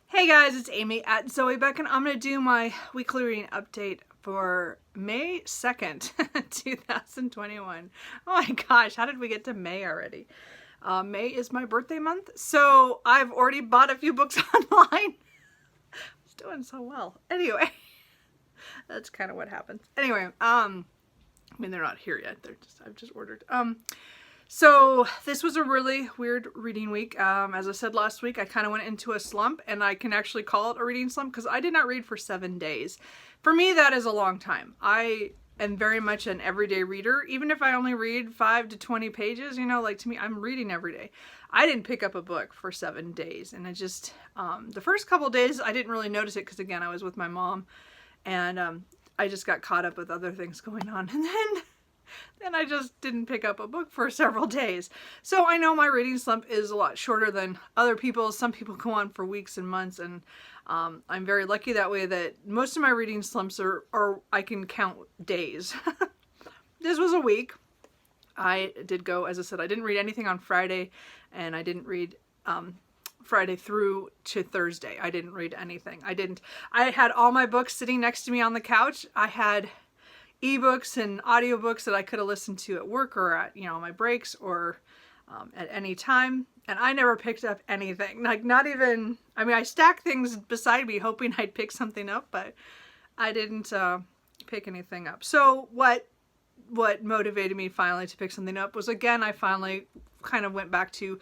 Hey guys, it's Amy at Zoe Beck, and I'm going to do my weekly reading update for May 2nd, 2021. Oh my gosh, how did we get to May already? May is my birthday month, so I've already bought a few books online. It's doing so well. Anyway, that's kind of what happens. Anyway, I mean, they're not here yet. I've just ordered. So this was a really weird reading week. As I said last week, I kind of went into a slump, and I can actually call it a reading slump because I did not read for 7 days. For me, that is a long time. I am very much an everyday reader. Even if I only read 5 to 20 pages, you know, like to me, I'm reading every day. I didn't pick up a book for 7 days, and I just, the first couple days, I didn't really notice it because, again, I was with my mom, and I just got caught up with other things going on, and then I just didn't pick up a book for several days. So I know my reading slump is a lot shorter than other people's. Some people go on for weeks and months, and I'm very lucky that way that most of my reading slumps are I can count days. This was a week. I did go, as I said, I didn't read anything on Friday, and I didn't read Friday through to Thursday. I didn't read anything. I had all my books sitting next to me on the couch. I had ebooks and audiobooks that I could have listened to at work or at, you know, my breaks or at any time. And I never picked up anything. Like, not even, I mean, I stacked things beside me hoping I'd pick something up, but I didn't pick anything up. So what motivated me finally to pick something up was, again, I finally kind of went back to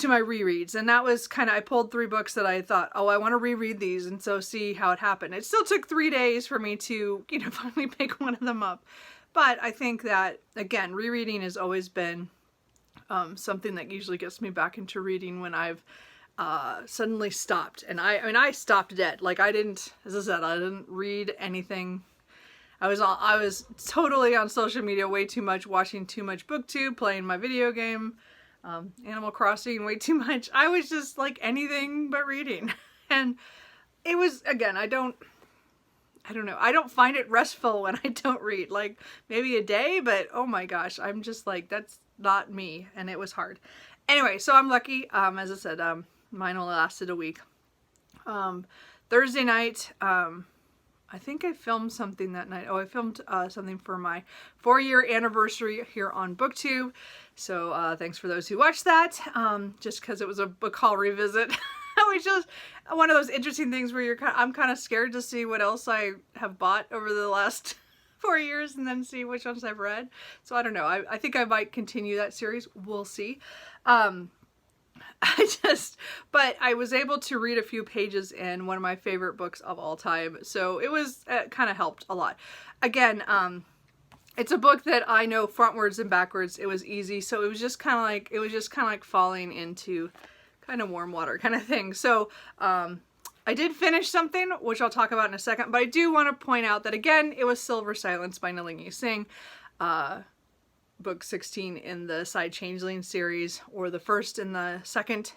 my rereads, and that was kind of, I pulled 3 books that I thought, oh, I want to reread these, and so see how it happened. It still took 3 days for me to, you know, finally pick one of them up. But I think that, again, rereading has always been something that usually gets me back into reading when I've suddenly stopped. And I mean, I stopped dead. Like, I didn't, as I said, I didn't read anything. I was totally on social media way too much, watching too much BookTube, playing my video game, Animal Crossing way too much. I was just like anything but reading. And it was, again, I don't know. I don't find it restful when I don't read. Like, maybe a day, but oh my gosh, I'm just like, that's not me. And it was hard. Anyway, so I'm lucky. As I said, mine only lasted a week. Thursday night, I think I filmed something that night. Oh, I filmed something for my 4-year anniversary here on BookTube. So thanks for those who watched that. Just because it was a book haul revisit. It was just one of those interesting things where I'm kind of scared to see what else I have bought over the last 4 years and then see which ones I've read. So I don't know. I think I might continue that series. We'll see. But I was able to read a few pages in one of my favorite books of all time. So it was, kind of helped a lot. Again, it's a book that I know frontwards and backwards. It was easy. So it was just kind of like, falling into kind of warm water kind of thing. So, I did finish something, which I'll talk about in a second, but I do want to point out that, again, it was Silver Silence by Nalini Singh. Book 16 in the Side Changeling series, or the first in the second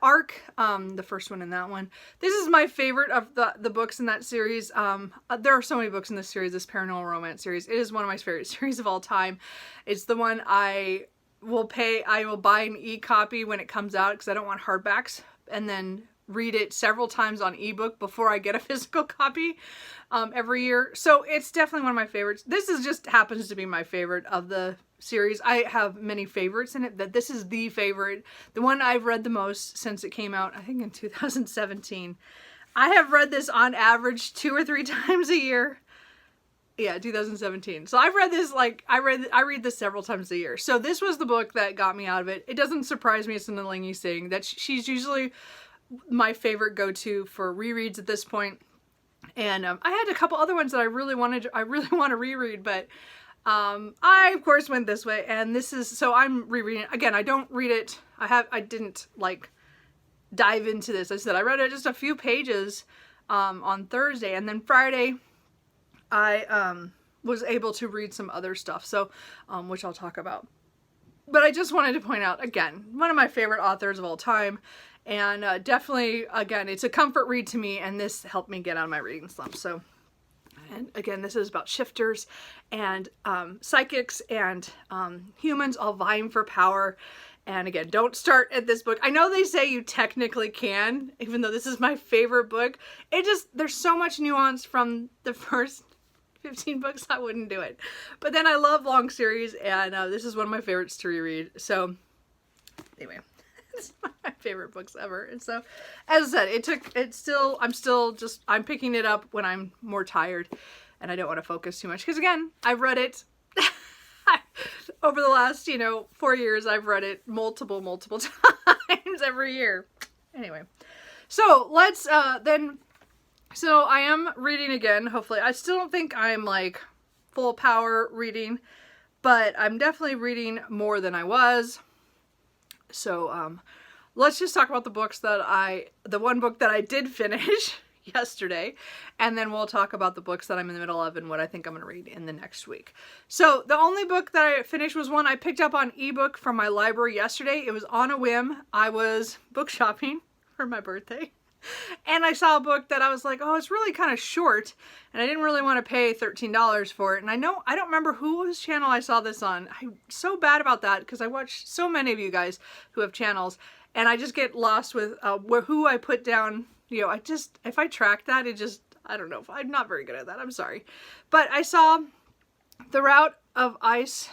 arc, the first one in that one. This is my favorite of the books in that series. There are so many books in this series, this paranormal romance series. It is one of my favorite series of all time. It's the one I will buy an e-copy when it comes out because I don't want hardbacks, and then read it several times on ebook before I get a physical copy every year. So it's definitely one of my favorites. This just happens to be my favorite of the series. I have many favorites in it, but this is the favorite, the one I've read the most since it came out, I think in 2017. I have read this on average 2 or 3 times a year. Yeah, 2017. So I've read this, like, I read this several times a year. So this was the book that got me out of it. It doesn't surprise me, it's a Nalini Singh, that she's usually my favorite go-to for rereads at this point. And I had a couple other ones that I really want to reread, but I of course went this way, and this is, so I'm rereading it. Again, I don't read it. I didn't like dive into this. I said I read it just a few pages on Thursday, and then Friday I was able to read some other stuff, so which I'll talk about. But I just wanted to point out, again, one of my favorite authors of all time. And definitely, again, it's a comfort read to me, and this helped me get out of my reading slump. So, and again, this is about shifters and psychics and humans all vying for power. And again, don't start at this book. I know they say you technically can, even though this is my favorite book. There's so much nuance from the first 15 books, I wouldn't do it. But then I love long series, and this is one of my favorites to reread. So anyway, it's one of my favorite books ever. And so, as I said, I'm picking it up when I'm more tired and I don't want to focus too much. Because again, I've read it over the last, 4 years. I've read it multiple times every year. Anyway, so let's so I am reading again, hopefully. I still don't think I'm like full power reading, but I'm definitely reading more than I was. So let's just talk about the one book that I did finish yesterday, and then we'll talk about the books that I'm in the middle of and what I think I'm going to read in the next week. So the only book that I finished was one I picked up on ebook from my library yesterday. It was on a whim. I was book shopping for my birthday, and I saw a book that I was like, oh, it's really kind of short, and I didn't really want to pay $13 for it. And I don't remember whose channel I saw this on. I'm so bad about that because I watch so many of you guys who have channels, and I just get lost with who I put down. If I track that, I don't know. I'm not very good at that. I'm sorry. But I saw The Route of Ice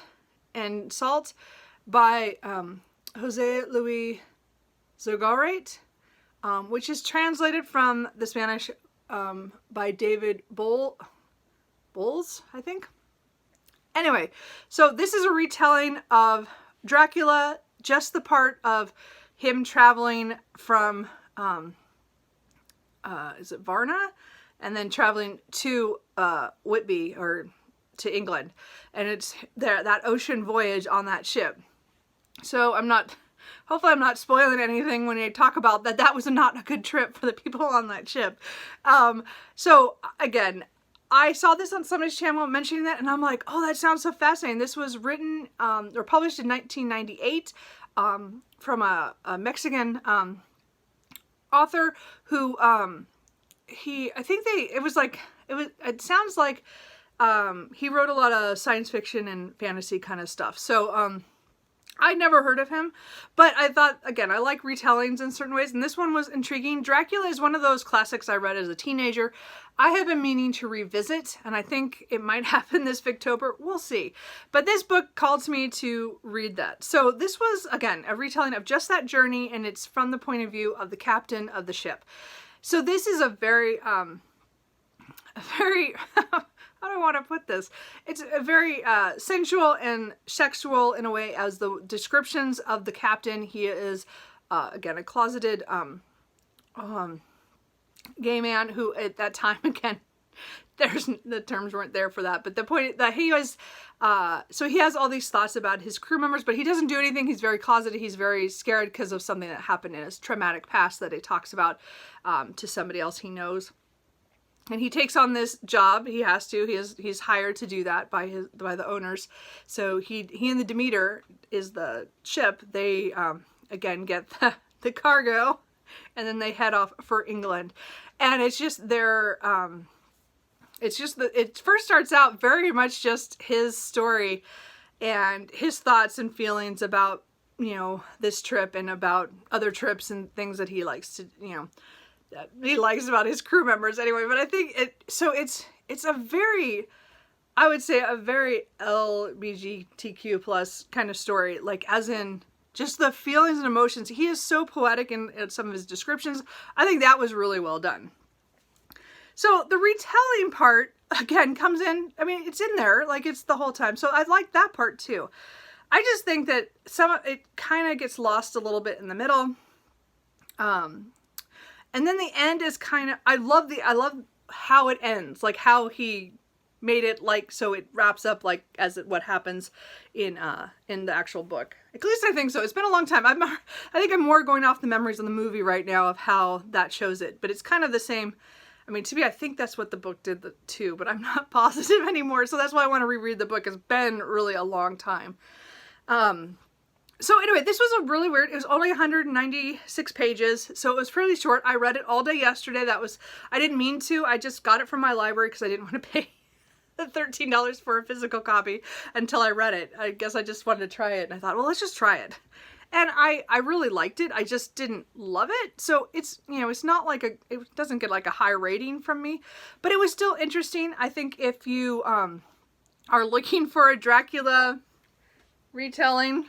and Salt by Jose Luis Zogarate, which is translated from the Spanish by David Bowles, I think. Anyway, so this is a retelling of Dracula, just the part of him traveling from is it Varna? And then traveling to Whitby, or to England. And it's that ocean voyage on that ship. So hopefully I'm not spoiling anything when I talk about that. That was not a good trip for the people on that ship. So again, I saw this on somebody's channel mentioning that, and I'm like, oh, that sounds so fascinating. This was written or published in 1998 from a Mexican author who it sounds like he wrote a lot of science fiction and fantasy kind of stuff. So I'd never heard of him, but I thought, again, I like retellings in certain ways, and this one was intriguing. Dracula is one of those classics I read as a teenager. I have been meaning to revisit, and I think it might happen this Victober. We'll see. But this book called to me to read that. So this was, again, a retelling of just that journey, and it's from the point of view of the captain of the ship. So this is a very, how do I want to put this? It's a very sensual and sexual in a way, as the descriptions of the captain. He is, again, a closeted gay man who at that time, again, the terms weren't there for that. But the point that he was, so he has all these thoughts about his crew members, but he doesn't do anything. He's very closeted. He's very scared because of something that happened in his traumatic past that he talks about to somebody else he knows. And he takes on this job. He has to. He's hired to do that by the owners. So he and the Demeter is the ship. They again get the cargo, and then they head off for England. And it's just it first starts out very much just his story and his thoughts and feelings about this trip and about other trips and things that he likes to he likes about his crew members anyway. But I think it's a very, I would say, a very LGBTQ plus kind of story, like as in just the feelings and emotions. He is so poetic in some of his descriptions. I think that was really well done. So the retelling part, again, comes in, I mean, it's in there, like it's the whole time. So I like that part too. I just think that it kind of gets lost a little bit in the middle. And then the end is kind of, I love how it ends, like how he made it, like, so it wraps up like what happens in the actual book. At least I think so. It's been a long time. I think I'm more going off the memories of the movie right now of how that shows it, but it's kind of the same. I mean, I think that's what the book did too, but I'm not positive anymore. So that's why I want to reread the book. It's been really a long time. So anyway, this was a really weird, it was only 196 pages, so it was pretty short. I read it all day yesterday. I didn't mean to. I just got it from my library because I didn't want to pay the $13 for a physical copy until I read it. I guess I just wanted to try it, and I thought, well, let's just try it. And I really liked it. I just didn't love it. So it's, you know, it's not like it doesn't get like a high rating from me, but it was still interesting. I think if you are looking for a Dracula retelling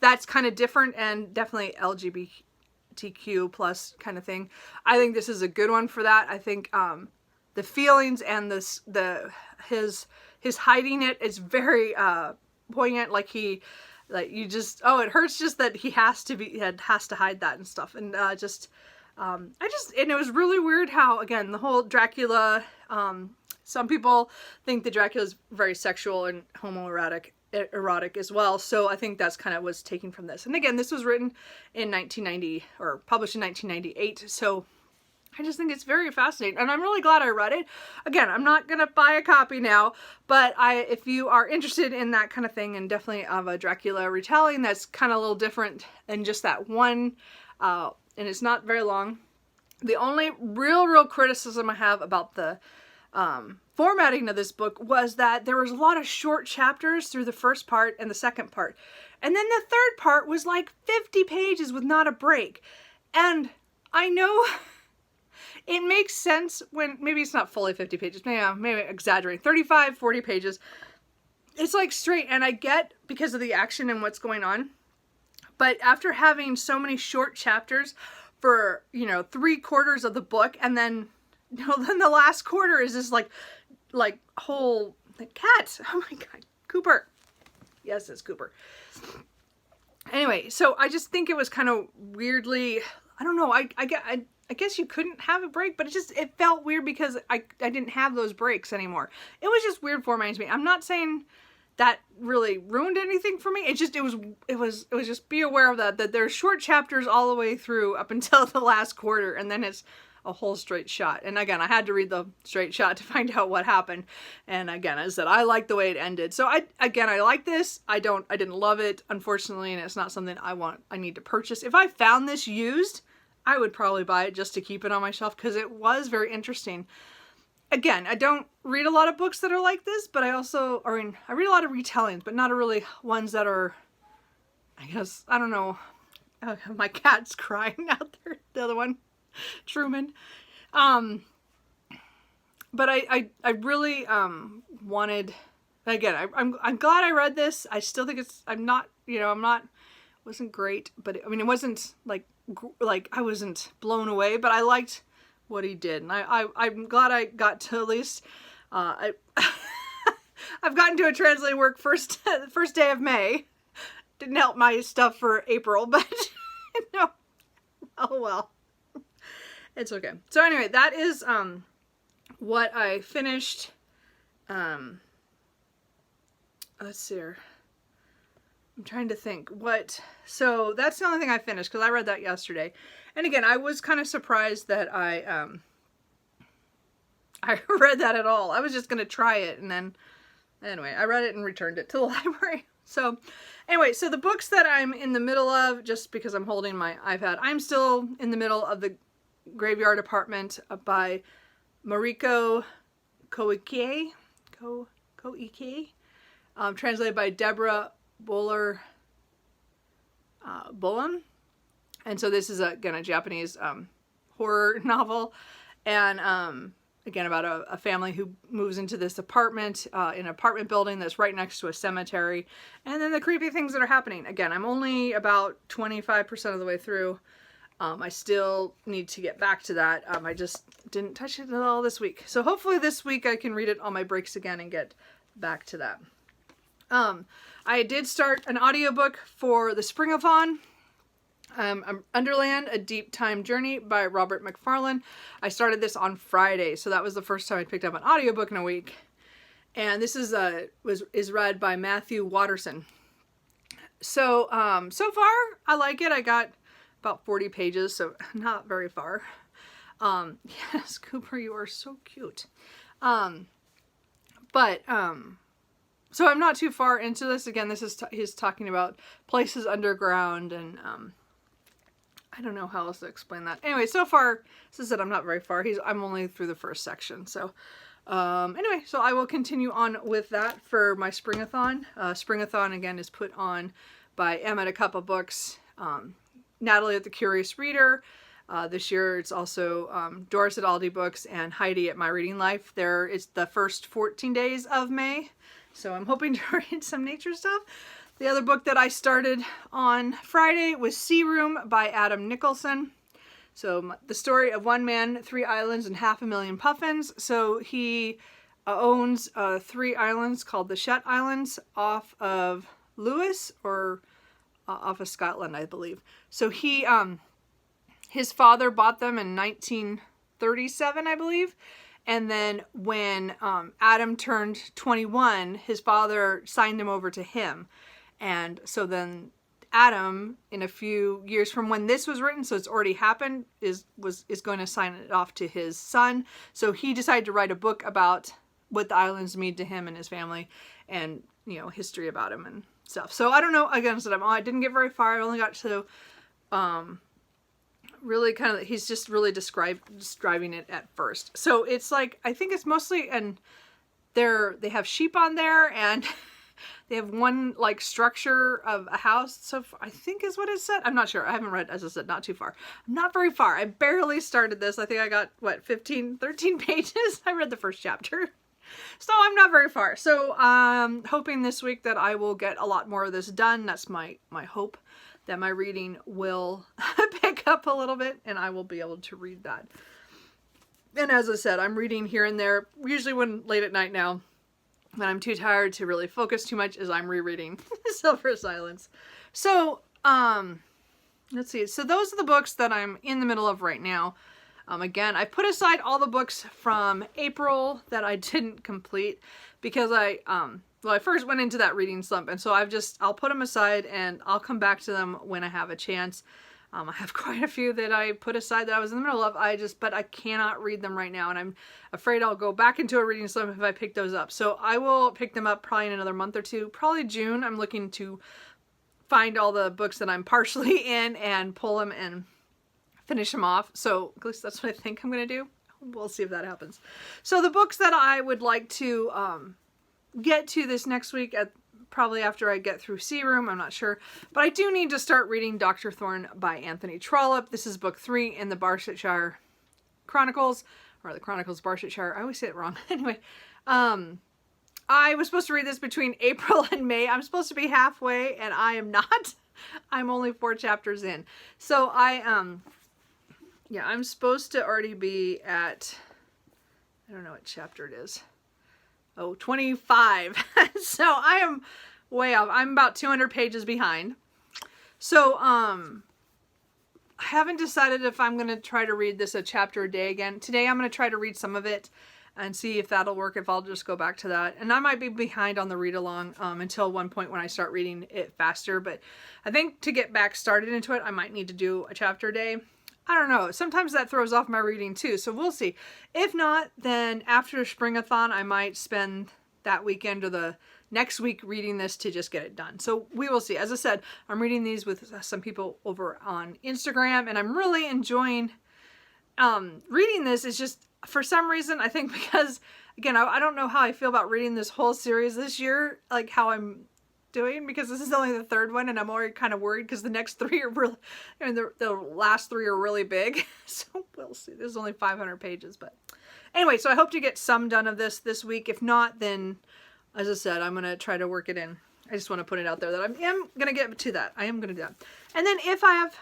that's kind of different and definitely LGBTQ plus kind of thing, I think this is a good one for that. I think the feelings and his hiding it is very poignant. Like you just, oh, it hurts just that he has to hide that and stuff. And and it was really weird how, again, the whole Dracula, some people think that Dracula is very sexual and erotic as well. So I think that's kind of was taken from this. And again, this was written in 1990 or published in 1998. So I just think it's very fascinating, and I'm really glad I read it. Again, I'm not gonna buy a copy now, but if you are interested in that kind of thing, and definitely of a Dracula retelling that's kind of a little different than just that one, and it's not very long. The only real criticism I have about the formatting of this book was that there was a lot of short chapters through the first part and the second part, and then the third part was like 50 pages with not a break. And I know it makes sense when, maybe it's not fully 50 pages, maybe exaggerating, 35, 40 pages. It's like straight, and I get because of the action and what's going on. But after having so many short chapters for, you know, 3/4 of the book, and then, you know, then the last quarter is just like whole, like, cat. Oh my God, Cooper. Yes, it's Cooper. Anyway, so I just think it was kind of weirdly, I don't know, I guess you couldn't have a break, but it felt weird because I didn't have those breaks anymore. It was just weird formatting to me. I'm not saying that really ruined anything for me. It was just, be aware of that there's short chapters all the way through up until the last quarter, and then it's a whole straight shot. And again, I had to read the straight shot to find out what happened. And again, as I said, I like the way it ended. So I like this. I didn't love it, unfortunately, and it's not something I need to purchase. If I found this used, I would probably buy it just to keep it on my shelf because it was very interesting. Again, I don't read a lot of books that are like this, but I read a lot of retellings, but not really ones that are, I guess, I don't know. Oh, my cat's crying out there. The other one, Truman. But I really wanted, again, I'm glad I read this. I still think wasn't great, but I mean, it wasn't like I wasn't blown away, but I liked what he did, and I'm glad I got to at least I've gotten to a translating work first day of May. Didn't help my stuff for April, but no, oh well, it's okay. So anyway, that is what I finished. Let's see here. I'm trying to think so that's the only thing I finished because I read that yesterday. And again, I was kind of surprised that I read that at all. I was just going to try it, and then anyway, I read it and returned it to the library. So anyway, so the books that I'm in the middle of, just because I'm holding my iPad, I'm still in the middle of The Graveyard Apartment by Mariko Koike, translated by Deborah Bolam. And so this is again a Japanese horror novel, and again about a family who moves into this apartment in an apartment building that's right next to a cemetery, and then the creepy things that are happening. Again, I'm only about 25% of the way through. I still need to get back to that. I just didn't touch it at all this week, so hopefully this week I can read it on my breaks again and get back to that. I did start an audiobook for the Springathon. Underland, A Deep Time Journey by Robert McFarlane. I started this on Friday, so that was the first time I picked up an audiobook in a week. And this is read by Matthew Watterson. So, so far, I like it. I got about 40 pages, so not very far. Yes, Cooper, you are so cute. So I'm not too far into this. Again, this is he's talking about places underground, and I don't know how else to explain that. Anyway, so far, as I said, I'm not very far. I'm only through the first section. So anyway, so I will continue on with that for my Springathon. Springathon, again, is put on by Emma at a Cup of Books, Natalie at the Curious Reader. This year it's also Doris at All D Books and Heidi at My Reading Life. It's the first 14 days of May, so I'm hoping to read some nature stuff. The other book that I started on Friday was Sea Room by Adam Nicholson. So the story of one man, 3 islands, and 500,000 puffins. So he owns 3 islands called the Shet Islands off of Lewis, or off of Scotland, I believe. So his father bought them in 1937, I believe. And then when Adam turned 21, his father signed him over to him. And so then Adam, in a few years from when this was written, so it's already happened, is going to sign it off to his son. So he decided to write a book about what the islands mean to him and his family, and, you know, history about him and stuff. So I don't know. Again, I didn't get very far. I only got to really kind of, he's just really describing it at first. So it's like, I think it's mostly, and they have sheep on there, and they have one like structure of a house. So I think is what it said. I'm not sure. I haven't read, as I said, not too far. I'm not very far. I barely started this. I think I got, what, 13 pages? I read the first chapter. So I'm not very far. So hoping this week that I will get a lot more of this done. That's my hope, that my reading will pick up a little bit and I will be able to read that. And as I said, I'm reading here and there, usually when late at night now, when I'm too tired to really focus too much, as I'm rereading Silver Silence. So, let's see. So those are the books that I'm in the middle of right now. Again, I put aside all the books from April that I didn't complete because I first went into that reading slump. And so I'll put them aside and I'll come back to them when I have a chance. I have quite a few that I put aside that I was in the middle of. But I cannot read them right now. And I'm afraid I'll go back into a reading slump if I pick those up. So I will pick them up probably in another month or two. Probably June. I'm looking to find all the books that I'm partially in and pull them and finish them off. So at least that's what I think I'm going to do. We'll see if that happens. So the books that I would like to get to this next week, probably after I get through Sea Room, I'm not sure. But I do need to start reading Dr. Thorne by Anthony Trollope. This is book 3 in the Barsetshire Chronicles, or the Chronicles of Barsetshire. I always say it wrong. Anyway, I was supposed to read this between April and May. I'm supposed to be halfway, and I am not. I'm only 4 chapters in. So I'm supposed to already be at, I don't know what chapter it is. Oh, 25. So I am way off. I'm about 200 pages behind. So, I haven't decided if I'm going to try to read this a chapter a day again. Today I'm going to try to read some of it and see if that'll work, if I'll just go back to that. And I might be behind on the read along until one point when I start reading it faster. But I think to get back started into it, I might need to do a chapter a day. I don't know. Sometimes that throws off my reading too, so we'll see. If not, then after Springathon, I might spend that weekend or the next week reading this to just get it done. So we will see. As I said, I'm reading these with some people over on Instagram, and I'm really enjoying reading this. It's just, for some reason, I think because, again, I don't know how I feel about reading this whole series this year, like how I'm doing, because this is only the 3rd one and I'm already kind of worried because the next 3 are really, I mean, the last 3 are really big. So we'll see. This is only 500 pages, but anyway, so I hope to get some done of this week. If not, then as I said, I'm going to try to work it in. I just want to put it out there that I am going to get to that. I am going to do that. And then if I have,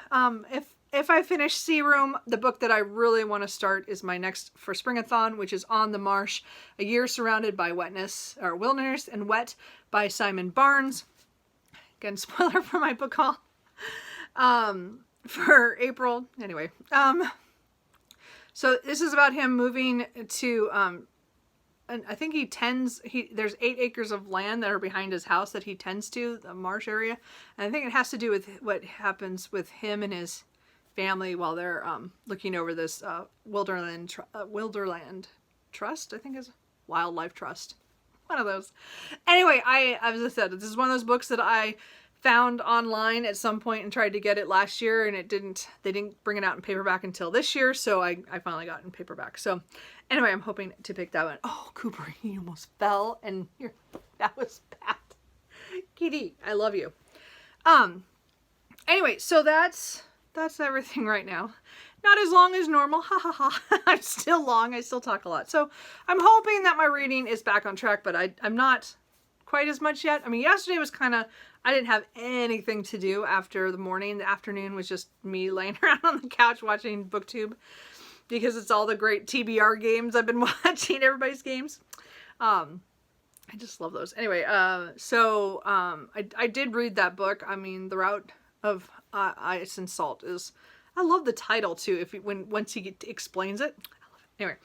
if I finish Sea Room, the book that I really want to start is my next for Springathon, which is On the Marsh, A Year Surrounded by Wetness, or Wilderness and Wet, by Simon Barnes. Again, spoiler for my book haul for April. Anyway, so this is about him moving to, and I think there's 8 acres of land that are behind his house that he tends to, the marsh area. And I think it has to do with what happens with him and his family while they're looking over this Wilderland Trust, I think is Wildlife Trust. One of those. Anyway, as I said, this is one of those books that I found online at some point and tried to get it last year, and they didn't bring it out in paperback until this year, so I finally got it in paperback. So anyway, I'm hoping to pick that one. Oh, Cooper, he almost fell, and that was bad. Kitty, I love you. Anyway, so that's everything right now. Not as long as normal, ha ha ha. I'm still long, I still talk a lot. So I'm hoping that my reading is back on track, but I'm not quite as much yet. I mean, yesterday was kind of, I didn't have anything to do after the morning. The afternoon was just me laying around on the couch watching BookTube, because it's all the great TBR games I've been watching, everybody's games. I just love those. Anyway, I did read that book. I mean, The Route of Ice and Salt is, I love the title too, once he explains it. I love it. Anyway,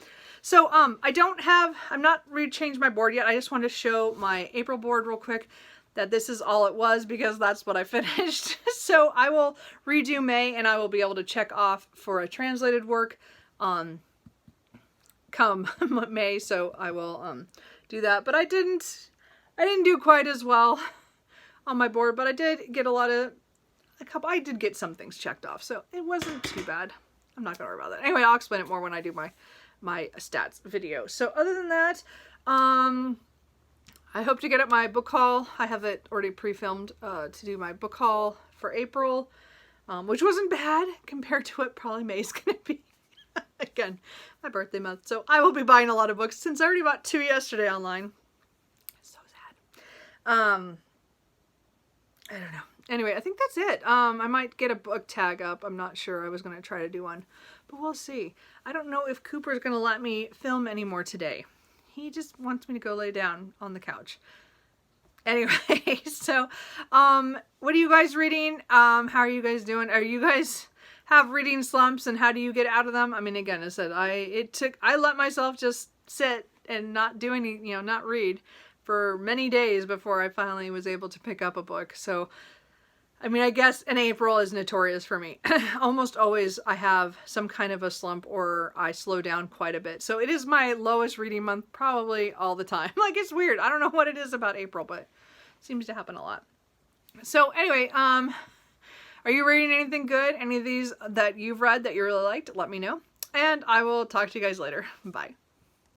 so I'm not changed my board yet. I just wanted to show my April board real quick, that this is all it was, because that's what I finished. So I will redo May, and I will be able to check off for a translated work come May. So I will do that. But I didn't do quite as well on my board, but I did get I did get some things checked off, so it wasn't too bad. I'm not gonna worry about that. Anyway, I'll explain it more when I do my stats video. So other than that, I hope to get at my book haul. I have it already pre-filmed to do my book haul for April, which wasn't bad compared to what probably May's gonna be. Again, my birthday month. So I will be buying a lot of books, since I already bought 2 yesterday online. So sad. I don't know. Anyway, I think that's it. I might get a book tag up. I'm not sure. I was going to try to do one, but we'll see. I don't know if Cooper's going to let me film anymore today. He just wants me to go lay down on the couch. Anyway, so, what are you guys reading? How are you guys doing? Are you guys have reading slumps, and how do you get out of them? I mean, again, I said, I let myself just sit and not do any, not read for many days before I finally was able to pick up a book. So, I mean, I guess in April is notorious for me. Almost always I have some kind of a slump, or I slow down quite a bit. So it is my lowest reading month probably all the time. Like, it's weird. I don't know what it is about April, but it seems to happen a lot. So anyway, are you reading anything good? Any of these that you've read that you really liked? Let me know. And I will talk to you guys later. Bye.